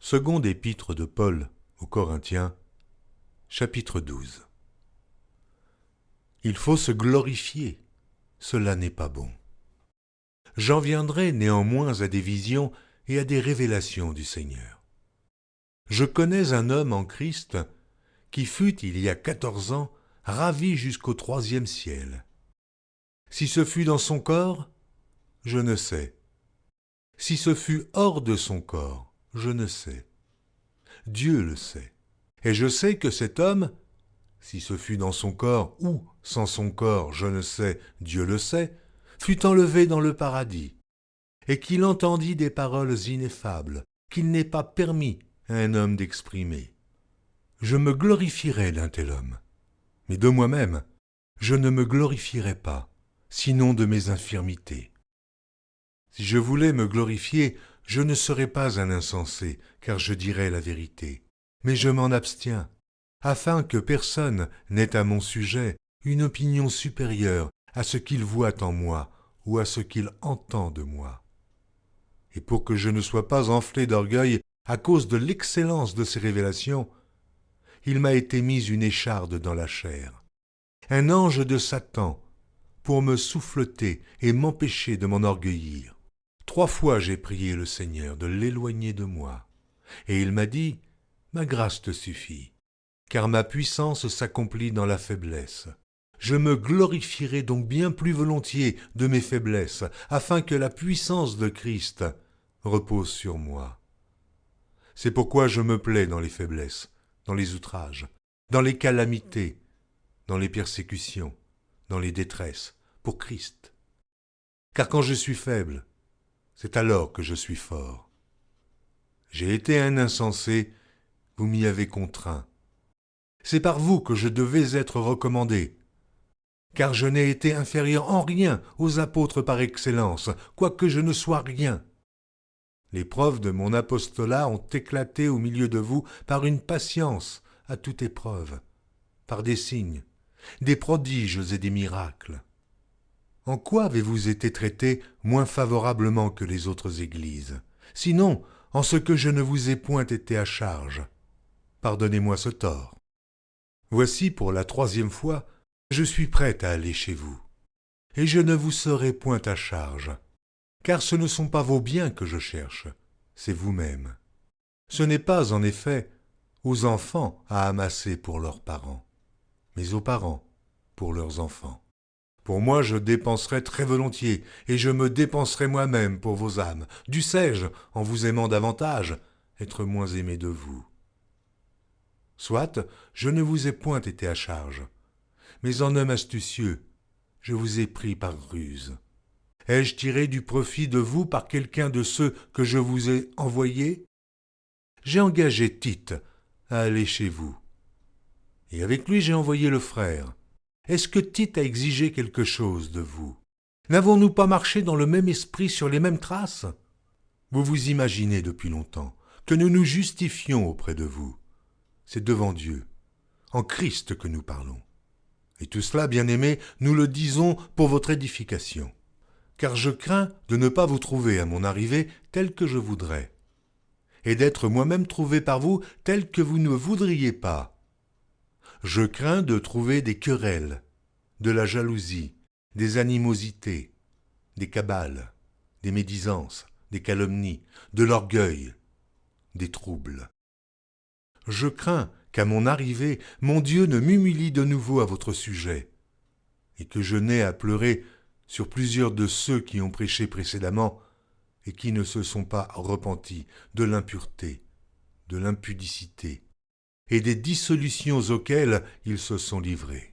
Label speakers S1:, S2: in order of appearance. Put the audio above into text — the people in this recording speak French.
S1: Seconde épître de Paul aux Corinthiens, chapitre 12. Il faut se glorifier, cela n'est pas bon. J'en viendrai néanmoins à des visions et à des révélations du Seigneur. Je connais un homme en Christ qui fut, il y a 14 ans, ravi jusqu'au 3e ciel. Si ce fut dans son corps, je ne sais. Si ce fut hors de son corps, je ne sais. Dieu le sait. Et je sais que cet homme, si ce fut dans son corps ou sans son corps, je ne sais, Dieu le sait, fut enlevé dans le paradis, et qu'il entendit des paroles ineffables, qu'il n'est pas permis à un homme d'exprimer. Je me glorifierai d'un tel homme, mais de moi-même, je ne me glorifierai pas, sinon de mes infirmités. Si je voulais me glorifier, je ne serais pas un insensé, car je dirais la vérité. Mais je m'en abstiens, afin que personne n'ait à mon sujet une opinion supérieure à ce qu'il voit en moi ou à ce qu'il entend de moi. Et pour que je ne sois pas enflé d'orgueil à cause de l'excellence de ces révélations, il m'a été mis une écharde dans la chair, un ange de Satan, pour me souffleter et m'empêcher de m'enorgueillir. 3 fois j'ai prié le Seigneur de l'éloigner de moi, et il m'a dit « Ma grâce te suffit, car ma puissance s'accomplit dans la faiblesse. Je me glorifierai donc bien plus volontiers de mes faiblesses, afin que la puissance de Christ repose sur moi. C'est pourquoi je me plais dans les faiblesses, dans les outrages, dans les calamités, dans les persécutions, dans les détresses, pour Christ. Car quand je suis faible, c'est alors que je suis fort. J'ai été un insensé, vous m'y avez contraint. C'est par vous que je devais être recommandé, car je n'ai été inférieur en rien aux apôtres par excellence, quoique je ne sois rien. Les preuves de mon apostolat ont éclaté au milieu de vous par une patience à toute épreuve, par des signes, des prodiges et des miracles. En quoi avez-vous été traités moins favorablement que les autres églises? Sinon, en ce que je ne vous ai point été à charge. Pardonnez-moi ce tort. Voici pour la 3e fois, je suis prêt à aller chez vous. Et je ne vous serai point à charge, car ce ne sont pas vos biens que je cherche, c'est vous-même. Ce n'est pas, en effet, aux enfants à amasser pour leurs parents, mais aux parents pour leurs enfants. Pour moi, je dépenserai très volontiers, et je me dépenserai moi-même pour vos âmes. Dussé-je, en vous aimant davantage, être moins aimé de vous? Soit, je ne vous ai point été à charge, mais en homme astucieux, je vous ai pris par ruse. Ai-je tiré du profit de vous par quelqu'un de ceux que je vous ai envoyés? J'ai engagé Tite à aller chez vous, et avec lui j'ai envoyé le frère. Est-ce que Tite a exigé quelque chose de vous? N'avons-nous pas marché dans le même esprit sur les mêmes traces? Vous vous imaginez depuis longtemps que nous nous justifions auprès de vous. C'est devant Dieu, en Christ que nous parlons. Et tout cela, bien-aimés, nous le disons pour votre édification. Car je crains de ne pas vous trouver à mon arrivée tel que je voudrais, et d'être moi-même trouvé par vous tel que vous ne voudriez pas. Je crains de trouver des querelles, de la jalousie, des animosités, des cabales, des médisances, des calomnies, de l'orgueil, des troubles. Je crains qu'à mon arrivée, mon Dieu ne m'humilie de nouveau à votre sujet, et que je n'aie à pleurer sur plusieurs de ceux qui ont prêché précédemment et qui ne se sont pas repentis de l'impureté, de l'impudicité et des dissolutions auxquelles ils se sont livrés.